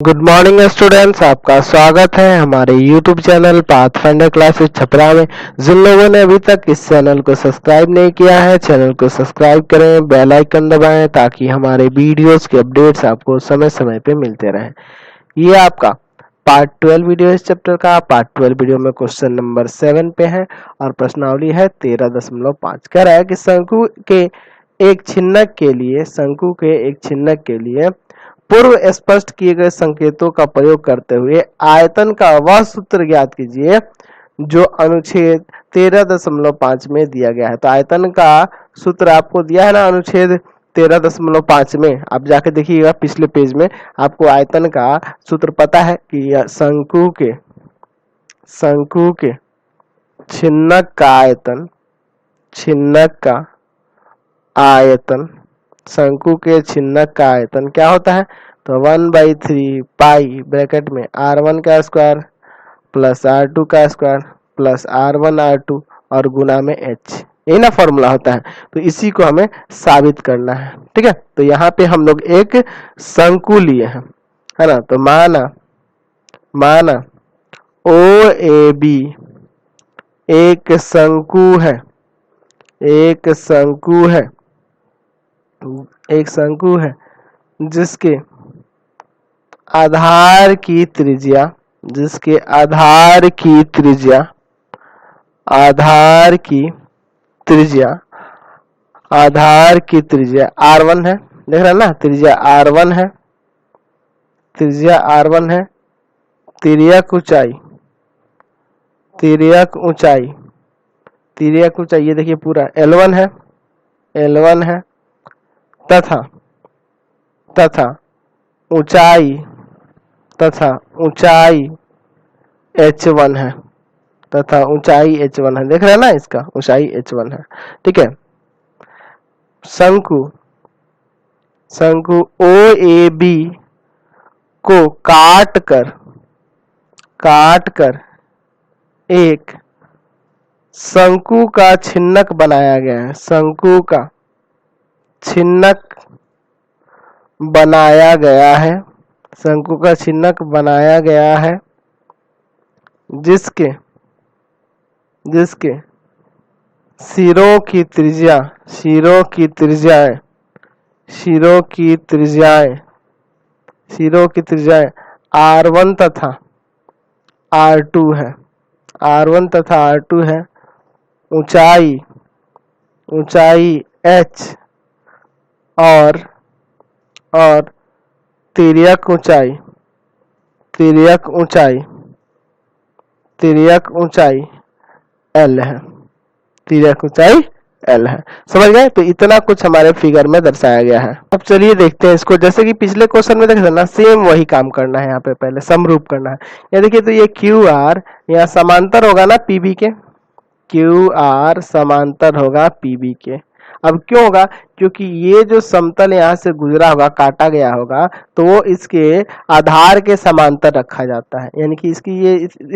Good morning students, आपका स्वागत है हमारे YouTube channel pathfinder classes Chhapra में। जिन लोगों ने अभी तक इस चैनल को सब्सक्राइब नहीं किया है, चैनल को सब्सक्राइब करें, बेल आइकन दबाएं ताकि हमारे वीडियोस के अपडेट्स आपको समय समय पे मिलते रहें। ये आपका पार्ट 12 वीडियो इस चैप्टर का। पार्ट 12 वीडियो में क्वेश्चन नंबर 7 पे है और प्रश्नावली है 13.5। कह रहा है कि शंकु के एक छिन्नक के लिए पूर्व स्पष्ट किए गए संकेतों का प्रयोग करते हुए आयतन का वह सूत्र ज्ञात कीजिए जो अनुच्छेद 13.5 में दिया गया है। तो आयतन का सूत्र आपको दिया है ना, अनुच्छेद 13.5 में। आप जाके देखिएगा पिछले पेज में, आपको आयतन का सूत्र पता है कि शंकु के छिन्नक का आयतन शंकु के छिन्नक का आयतन क्या होता है? तो 1/3 पाई ब्रैकेट में r1 का स्क्वायर प्लस r2 का स्क्वायर प्लस r1 r2 और गुना में h, यही ना फॉर्मूला होता है। तो इसी को हमें साबित करना है, ठीक है। तो यहाँ पे हम लोग एक शंकु लिए हैं, है ना। तो माना OAB एक शंकु है जिसके आधार की त्रिज्या r1 है। देख रहे हैं ना, त्रिज्या r1 है, तिर्यक ऊंचाई ये देखिए पूरा L1 है तथा ऊंचाई h1 है देख रहे हैं ना, इसका ऊंचाई h1 है, ठीक है। शंकु OAB को काट कर एक शंकु का छिन्नक बनाया गया है। शंकु का छिन्नक बनाया गया है जिसके सिरों की त्रिज्याएं r1 तथा r2 है। ऊंचाई h और तिर्यक ऊंचाई L है। समझ गए? तो इतना कुछ हमारे फिगर में दर्शाया गया है। अब चलिए देखते हैं इसको। जैसे कि पिछले क्वेश्चन में देखे ना, सेम वही काम करना है। यहाँ पे पहले समरूप करना है। ये देखिए, तो ये QR यहाँ समांतर होगा ना PB के, QR समांतर होगा PB के। अब क्यों होगा? क्योंकि ये जो समतल यहाँ से गुजरा होगा, काटा गया होगा, तो वो इसके आधार के समांतर रखा जाता है, यानी कि इसकी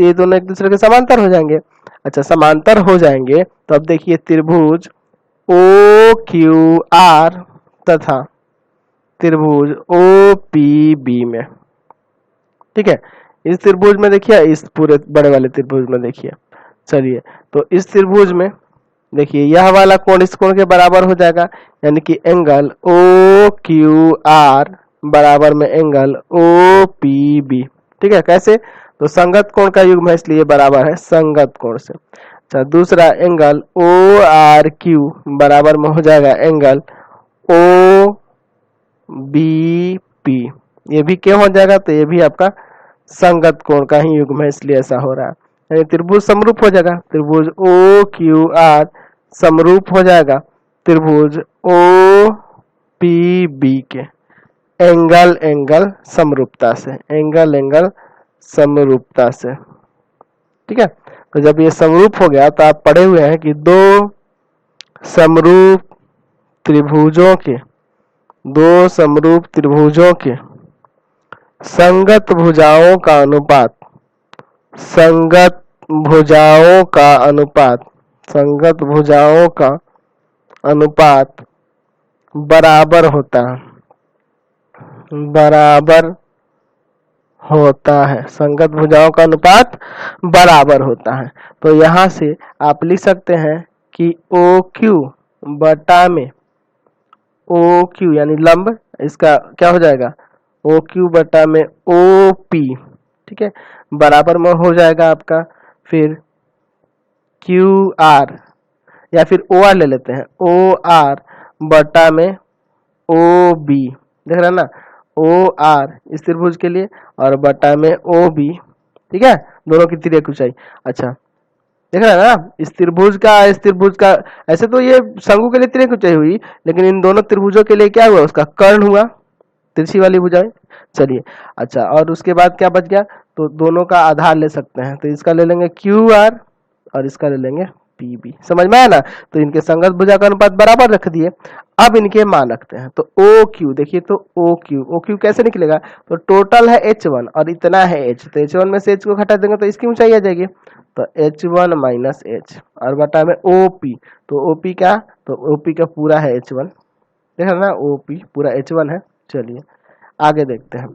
ये दोनों एक दूसरे के समांतर हो जाएंगे। अच्छा, समांतर हो जाएंगे तो अब देखिए त्रिभुज OQR तथा त्रिभुज OPB में, ठीक है। इस त्रिभुज में देखिए, इस पूरे बड़े वाले त्रिभुज में देखिए। चलिए, तो इस त्रिभुज में देखिए यह वाला कोण इस कोण के बराबर हो जाएगा, यानी कि एंगल OQR बराबर में एंगल OPB, ठीक है। कैसे? तो संगत कोण का युग्म है, इसलिए बराबर है संगत कोण से। अच्छा, दूसरा एंगल ORQ बराबर में हो जाएगा एंगल OBP, ये भी क्या हो जाएगा? तो ये भी आपका संगत कोण का ही युग्म है, इसलिए ऐसा हो रहा है। यानी त्रिभुज समरूप हो जाएगा, त्रिभुज OQR समरूप हो जाएगा त्रिभुज OPB के एंगल समरूपता से, ठीक है। तो जब ये समरूप हो गया तो आप पढ़े हुए हैं कि दो समरूप त्रिभुजों के संगत भुजाओं का अनुपात बराबर होता है, संगत भुजाओं का अनुपात बराबर होता है। तो यहाँ से आप लिख सकते हैं कि ओ क्यू बटा में ओ क्यू यानी लंब, इसका क्या हो जाएगा ओ क्यू बटा में ओ पी, ठीक है, बराबर में हो जाएगा आपका फिर क्यू आर, या फिर ओ आर ले लेते हैं, ओ आर बटा में ओ बी, देख रहे हैं ना, ओ आर इस त्रिभुज के लिए और बटा में ओ बी, ठीक है, दोनों की तिर्यक ऊंचाई। अच्छा देख रहे हैं ना, इस त्रिभुज का ऐसे तो ये शंकु के लिए तिर्यक ऊंचाई हुई, लेकिन इन दोनों त्रिभुजों के लिए क्या हुआ, उसका कर्ण हुआ, तिरछी वाली भुजाएं। चलिए अच्छा, और उसके बाद क्या बच गया, तो दोनों का आधार ले सकते हैं, तो इसका ले लेंगे क्यू आर और इसका ले लेंगे पी बी, समझ में आया ना। तो इनके संगत भुजा का अनुपात बराबर रख दिए। अब इनके मान रखते हैं, तो ओ क्यू देखिए, तो ओ क्यू कैसे निकलेगा, तो टोटल है H1 और इतना है H, तो H1 में से H को घटा देंगे तो इसकी ऊंचाई आ जाएगी, तो H1 माइनस H और बटा में OP, तो OP क्या, तो OP का पूरा है H1, देखा ना, OP पूरा H1 है। चलिए आगे देखते हैं,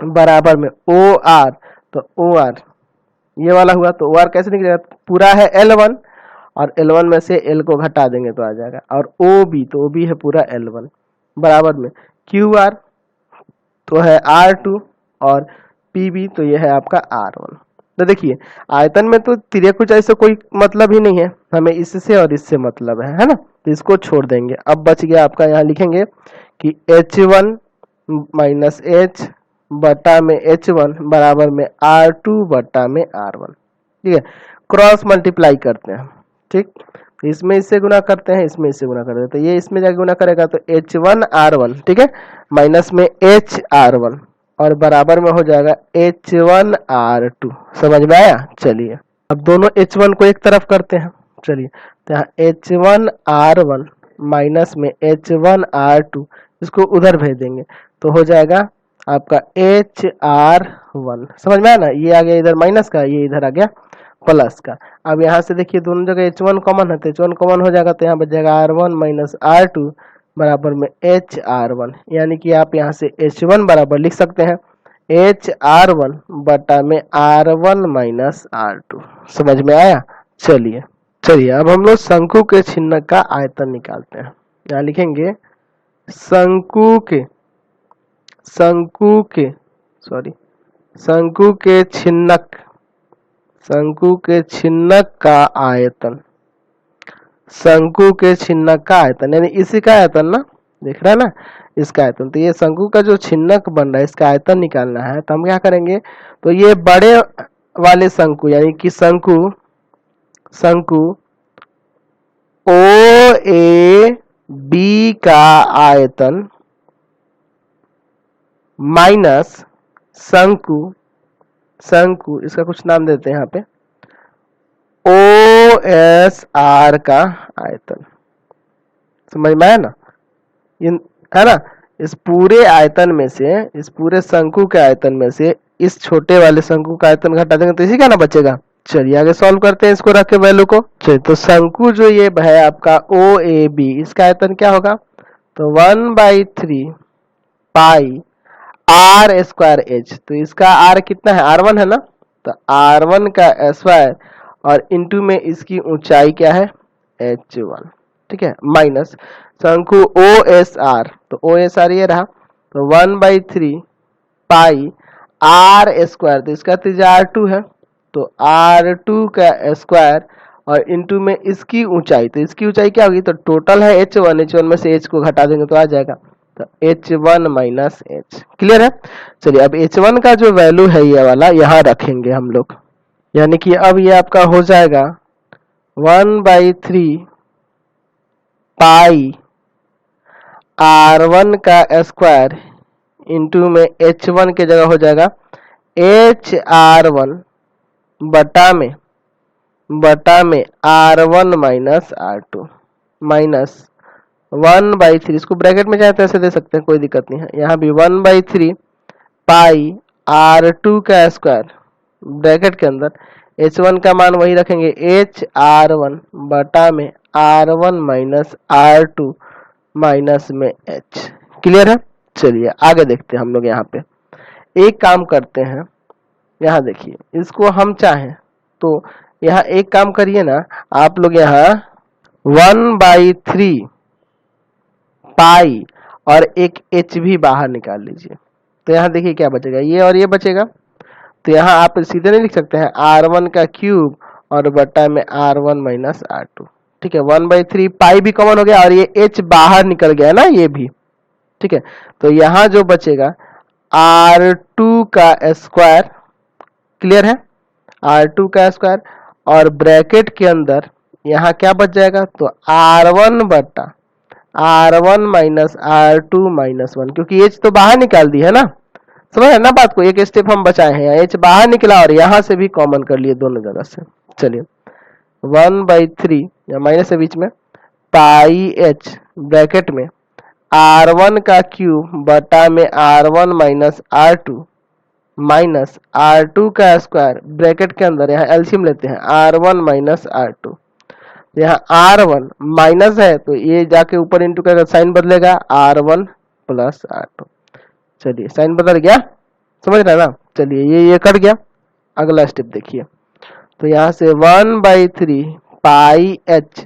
बराबर में ओ आर, तो ओ आर ये वाला हुआ, तो ओ आर कैसे निकलेगा, पूरा है L1 और L1 में से L को घटा देंगे तो आ जाएगा, और ओ बी, तो ओ बी है पूरा L1 बराबर में क्यू आर तो है R2 और पी बी तो ये है आपका R1। तो देखिए आयतन में तो तिर्यक ऊंचाई से कोई मतलब ही नहीं है, हमें इससे और इससे मतलब है ना, तो इसको छोड़ देंगे। अब बच गया आपका, यहाँ लिखेंगे कि H1 माइनस H बटा में H1 बराबर में R2 बटा में R1, ठीक है, क्रॉस मल्टीप्लाई करते हैं, ठीक, इसमें इससे गुना करते हैं, इसमें इससे गुना करते हैं, तो ये इसमें जाके गुना करेगा तो H1 R1, ठीक है, माइनस में H R1 और बराबर में हो जाएगा H1 R2, समझ में आया। चलिए अब दोनों H1 को एक तरफ करते हैं, चलिए तो यहाँ H1 R1 माइनस में H1 R2 इसको उधर भेज देंगे तो हो जाएगा आपका HR1, समझ में आया ना, ये आ गया इधर माइनस का, ये इधर आ गया प्लस का। अब यहाँ से देखिए दोनों जगह H1 कॉमन है, तो H1 कॉमन हो जाएगा, तो यहाँ बच जाएगा R1 माइनस R2 बराबर में HR1, यानी कि आप यहाँ से H1 बराबर लिख सकते हैं HR1 बटा में R1 माइनस R2, समझ में आया। चलिए चलिए अब हम लोग शंकु के छिन्न का आयतन निकालते हैं। यहाँ लिखेंगे शंकु के छिन्नक का आयतन, शंकु के छिन्नक का आयतन यानी इसी का आयतन ना, देख रहा है ना, इसका आयतन। तो ये शंकु का जो छिन्नक बन रहा है इसका आयतन निकालना है, तो हम क्या करेंगे, तो ये बड़े वाले शंकु यानी कि शंकु ओ ए बी का आयतन माइनस शंकु इसका कुछ नाम देते हैं यहाँ पे ओ एस आर का आयतन, समझ में आया ना, है ना, इस पूरे आयतन में से, इस पूरे शंकु के आयतन में से इस छोटे वाले शंकु का आयतन घटा देंगे तो इसी का ना बचेगा। चलिए आगे सॉल्व करते हैं इसको रख के वैल्यू को। चलिए तो शंकु जो ये है आपका ओ ए बी, इसका आयतन क्या होगा, तो 1/3 पाई आर स्क्वायर एच, तो इसका आर कितना है, R1 है ना, तो R1 का स्क्वायर और इंटू में इसकी ऊंचाई क्या है H1, ठीक है, माइनस शंकु ओ एस आर, तो ओ एस आर ये रहा, तो 1/3 पाई आर स्क्वायर, तो इसका त्रिज्या R2 है, तो R2 का स्क्वायर और इंटू में इसकी ऊंचाई, तो इसकी ऊंचाई क्या होगी, तो टोटल है H1 में से H को घटा देंगे तो आ जाएगा, तो H1 माइनस H, क्लियर है। चलिए अब H1 का जो वैल्यू है ये वाला यहाँ रखेंगे हम लोग, यानी कि अब ये आपका हो जाएगा 1/3 पाई R1 का स्क्वायर इंटू में H1 के जगह हो जाएगा HR1 बटा में R1 माइनस R2 माइनस 1/3, इसको ब्रैकेट में चाहे ऐसे दे सकते हैं, कोई दिक्कत नहीं है, यहाँ भी 1/3 पाई R2 का स्क्वायर ब्रैकेट के अंदर H1 का मान वही रखेंगे HR1 बटा में R1 माइनस R2 माइनस में H, क्लियर है। चलिए आगे देखते हैं हम लोग यहाँ पे एक काम करते हैं, यहाँ देखिए इसको हम चाहें तो यहाँ एक काम करिए ना आप लोग, यहाँ 1/3 पाई और एक h भी बाहर निकाल लीजिए। तो यहाँ देखिए क्या बचेगा, ये और ये बचेगा। तो यहाँ आप सीधे नहीं लिख सकते हैं r1 का क्यूब और बटा में r1 माइनस r2, ठीक है। 1/3 पाई भी कॉमन हो गया और ये h बाहर निकल गया ना, ये भी, ठीक है। तो यहाँ जो बचेगा r2 का स्क्वायर, क्लियर है, r2 का स्क्वायर, और ब्रैकेट के अंदर यहाँ क्या बच जाएगा, तो r1 बटा r1 माइनस r2 माइनस 1, क्योंकि h तो बाहर निकाल दी है ना, समझ रहे ना बात को, एक स्टेप हम बचाए हैं, h बाहर निकला और यहाँ से भी कॉमन कर लिए दोनों जगह से। चलिए 1/3 या माइनस है बीच में, पाई h ब्रैकेट में r1 का क्यूब बटा में r1 minus r2 minus r2 का स्क्वायर, ब्रैकेट के अंदर यहाँ एलसीएम लेते हैं r1 माइनस r2, यहाँ r1 माइनस है तो ये जाके ऊपर इंटू का साइन बदलेगा r1 प्लस r2। चलिए साइन बदल गया, समझ रहे ना। चलिए ये कट गया, अगला स्टेप देखिए। तो यहाँ से 1/3 पाई h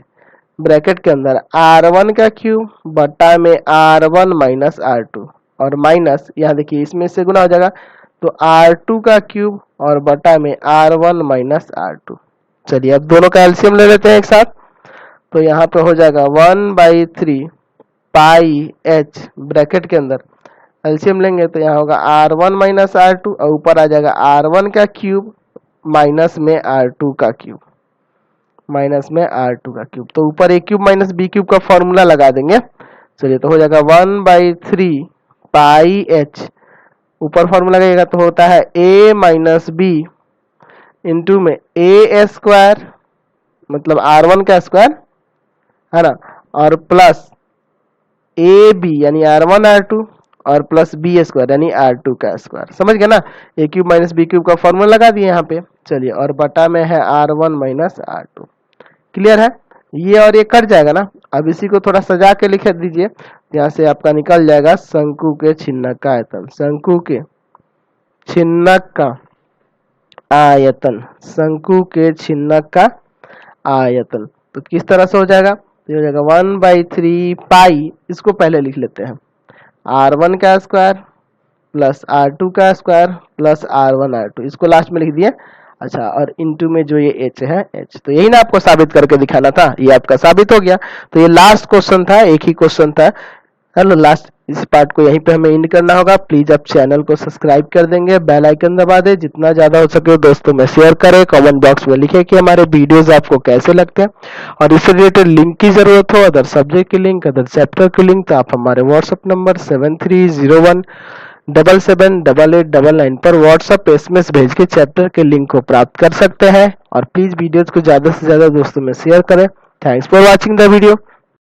ब्रैकेट के अंदर r1 का क्यूब बटा में r1 माइनस r2 और माइनस यहाँ देखिए इसमें से गुना हो जाएगा, तो r2 का क्यूब और बटा में r1 माइनस r2। चलिए अब दोनों का एलसीएम ले लेते हैं एक साथ। तो यहाँ पे हो जाएगा 1/3 पाई h ब्रैकेट के अंदर एलसीएम लेंगे तो यहाँ होगा r1 माइनस r2 और ऊपर आ जाएगा r1 का क्यूब माइनस में r2 का क्यूब, माइनस में r2 का क्यूब। तो ऊपर a cube minus b cube का फॉर्मूला लगा देंगे। चलिए तो हो जाएगा 1/3 पाई h, ऊपर फॉर्मूला लगेगा तो होता है a माइनस b इंटू में a स्क्वायर मतलब r1 का स्क्वायर है ना, और प्लस ए बी यानी r1 r2 और प्लस बी स्क्वायर यानी r2 का स्क्वायर, समझ गए ना। ए क्यूब माइनस बी क्यूब का फॉर्मूला लगा दिए यहाँ पे। चलिए और बटा में है r1 माइनस r2, क्लियर है, ये और ये कट जाएगा ना। अब इसी को थोड़ा सजा के लिख दीजिए, यहाँ से आपका निकल जाएगा शंकु के छिन्नक का आयतन, शंकु के छिन्नक का आयतन, शंकु के छिन्नक का आयतन। तो किस तरह से हो जाएगा, तो हो जाएगा 1/3 पाई, इसको पहले लिख लेते हैं, r1 का स्क्वायर प्लस r2 का स्क्वायर प्लस r1 r2, इसको लास्ट में लिख दिए। अच्छा और इनटू में जो ये h है h, तो यही ना आपको साबित करके दिखाना था, ये आपका साबित हो गया। तो ये लास्ट क्वेश्चन था, एक ही क्वेश्चन था, हेलो लास्ट। इस पार्ट को यहीं पे हमें एंड करना होगा। प्लीज आप चैनल को सब्सक्राइब कर देंगे, बेल आइकन दबा दे, जितना ज्यादा हो सके दोस्तों में शेयर करें, कमेंट बॉक्स में लिखें कि हमारे वीडियोस आपको कैसे लगते हैं, और इससे रिलेटेड लिंक की जरूरत हो, अदर सब्जेक्ट की लिंक, अदर चैप्टर की लिंक, तो आप हमारे व्हाट्सएप नंबर 7301778899 पर व्हाट्सएप एसएमएस भेज के चैप्टर के लिंक को प्राप्त कर सकते हैं। और प्लीज वीडियोस को ज्यादा से ज्यादा दोस्तों में शेयर करें। Thanks for watching the video.